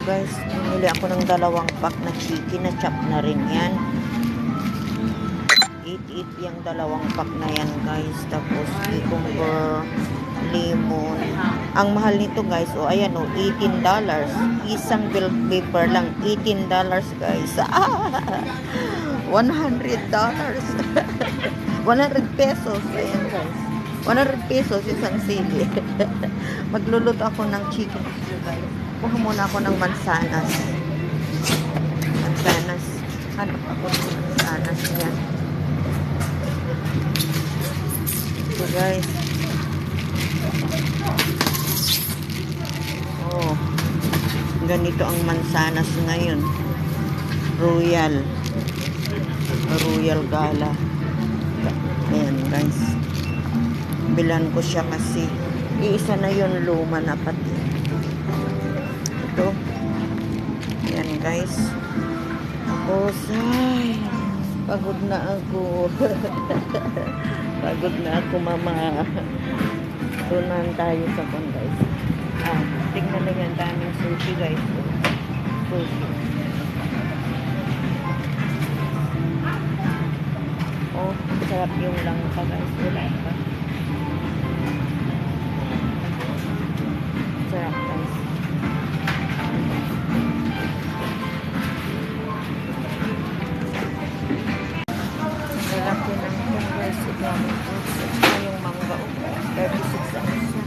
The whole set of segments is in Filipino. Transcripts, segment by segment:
Guys, bumili ako ng 2 pack na chicken na chop na rin yan. 8 yung 2 pack na yan guys. Tapos cucumber, lemon. Ang mahal nito guys, o ayan o, $18. Isang bell paper lang, $18 guys. $100. 100 pesos. Ayan guys. 100 pesos isang sili. Magluluto ako ng chicken. Kuha muna ako ng mansanas. Mansanas. Hanap ako ng mansanas yan. So guys. Oh. Ganito ang mansanas ngayon. Royal Gala. Ayan guys. Bilan ko siya kasi iisa na yun, luma na pati. Ito. Ayan guys. Tapos ay pagod na ako. Pagod na ako mama. Tunan tayo sa kon guys. Tingnan na yan, daming sushi guys. Sushi. Oh, sarap yung langka guys. Wala pa. Sarap guys. Lalaki ng guys. Ito yung mangga. 36 ang isa.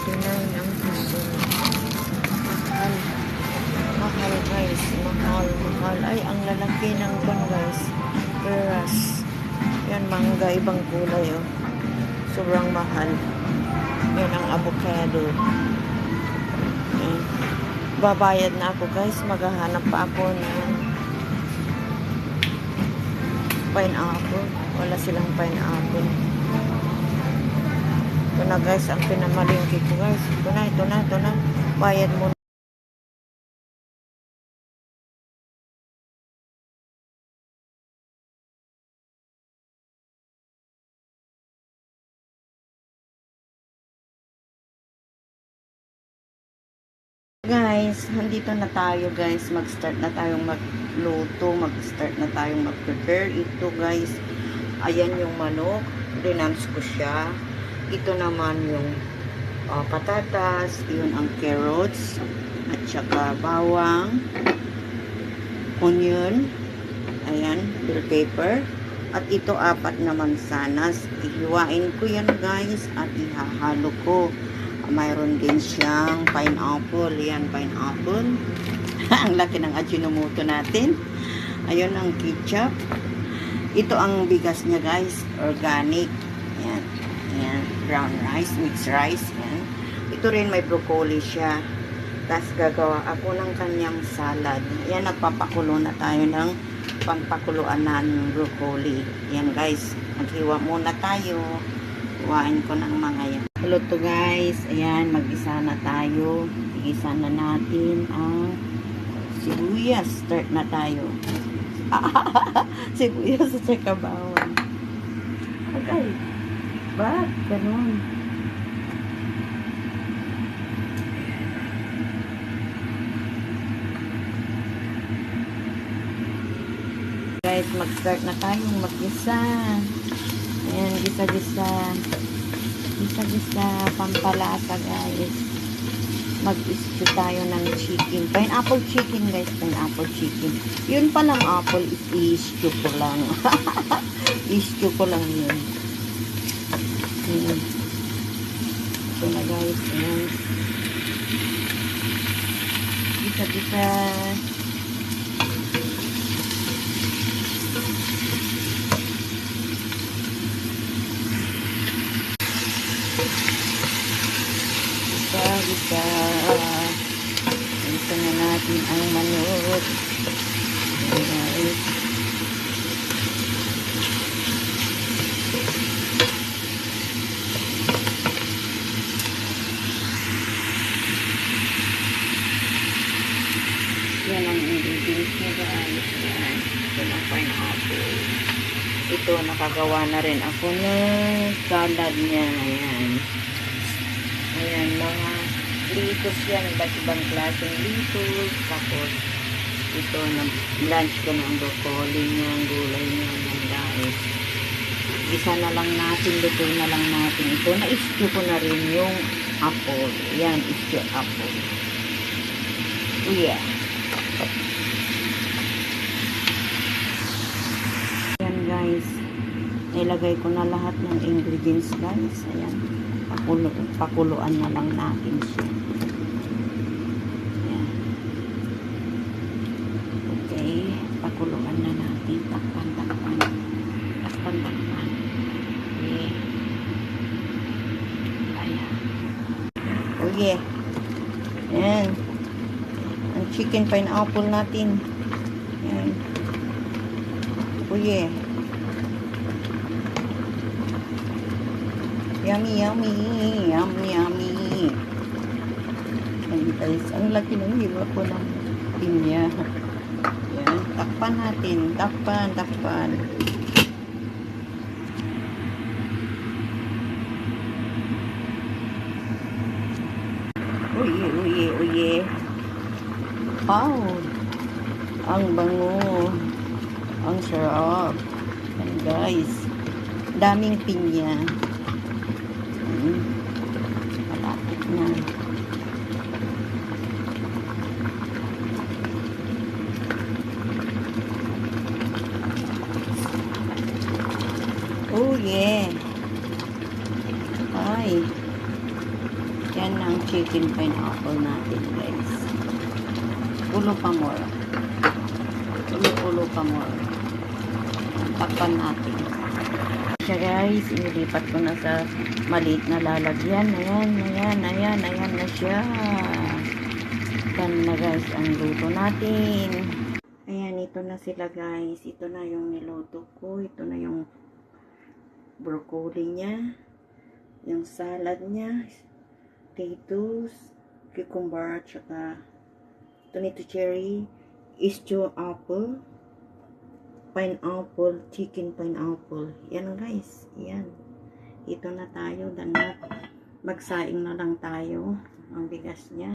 29 ang piso. Mahal guys. Mahal. Ay, ang lalaki ng kon guys. Peras. Yan, mangga. Ibang kulay oh. Sobrang mahal. Yan ang avocado. Yan. Babayad na ako guys. Maghahanap pa ako ng pineapple. Wala silang pineapple. Ito na guys, ang pinamalingki ko guys. Ito na. Bayad mo. Guys, nandito na tayo guys. Mag-start na tayong magluto. Mag-start na tayong mag-prepare. Ito guys, ayan yung manok. Rinams ko siya. Ito naman yung patatas. Yun ang carrots. At saka bawang. Onion. Ayan, bell pepper. At ito 4 na mansanas. Ihiwain ko yan guys. At ihahalo ko. Mayroon din siyang pineapple. Yan, pineapple. Ang laki ng Ajinomoto natin. Ayun ang ketchup. Ito ang bigas niya guys. Organic. Yan. Yan. Brown rice. Mixed rice. Yan. Ito rin may broccoli siya. Tapos gagawa ako ng kanyang salad. Yan, nagpapakulo na tayo ng pangpakuluan ng broccoli. Yan guys. Maghiwa muna tayo. Huwain ko ng mga yan. Hello to guys. Ayan, mag-isa na tayo. Igisa na natin ang sibuyas. Start na tayo. Sibuyas at saka bawang. Okay. Ba't? Ganun. Guys, mag-start na tayong mag-isa. Ayan, gisa-gisa. Gisa-gisa, pampalasa guys. Mag-stew tayo ng chicken. Pineapple chicken guys, pineapple chicken. Yun palang apple is i-stew ko lang. I-stew ko lang yun. Ito na guys. Ayan. Gisa-gisa. Gisa. Ito na natin ang manok. Guys. Yan ang ingredients niya guys. Yan. Ito ng pineapple. Ito, nakagawa na rin ako ng salad niya. Ayan. Ayan, mga litos yan. Iba't ibang klaseng litos. Tapos, ito, na-blanch ko ng broccoli niya, ang gulay niya. Ayan, guys. Isa na lang natin, luto na lang natin ito. Na-stew ko na rin yung apple. Ayan, stew apple. Oh, yeah. Ayan, guys. Nilagay ko na lahat ng ingredients, guys. Ayan. Pakuluan na lang natin siya. Ayan. Okay. Pakuluan na natin. Takpan. Okay. Ayan. Oh, yeah. Ayan. Ang chicken pineapple natin. Ayan. Oh, yeah. Yummy. Ayan, guys, ang laki ng hiwa ko ng pinya. Ayan, takpan natin. Takpan. Uye. Wow. Ang bango. Ang sarap. Ayan, guys. Daming pinya. Malapit na. Oh yeah. Ay. Yan ang chicken pineapple natin, guys. Pulo pa more. Takpan natin. Siya, guys, inilipat ko na sa maliit na lalagyan. Ayan na siya. Yan na, guys, ang luto natin. Ayan, ito na sila, guys. Ito na yung niluto ko. Ito na yung broccoli niya. Yung salad niya. Potatoes, cucumber, tsaka tomato cherry, stew apple, pineapple, chicken pineapple. Yan, guys. Yan. Ito na tayo. Magsaing na lang tayo. Ang bigas niya.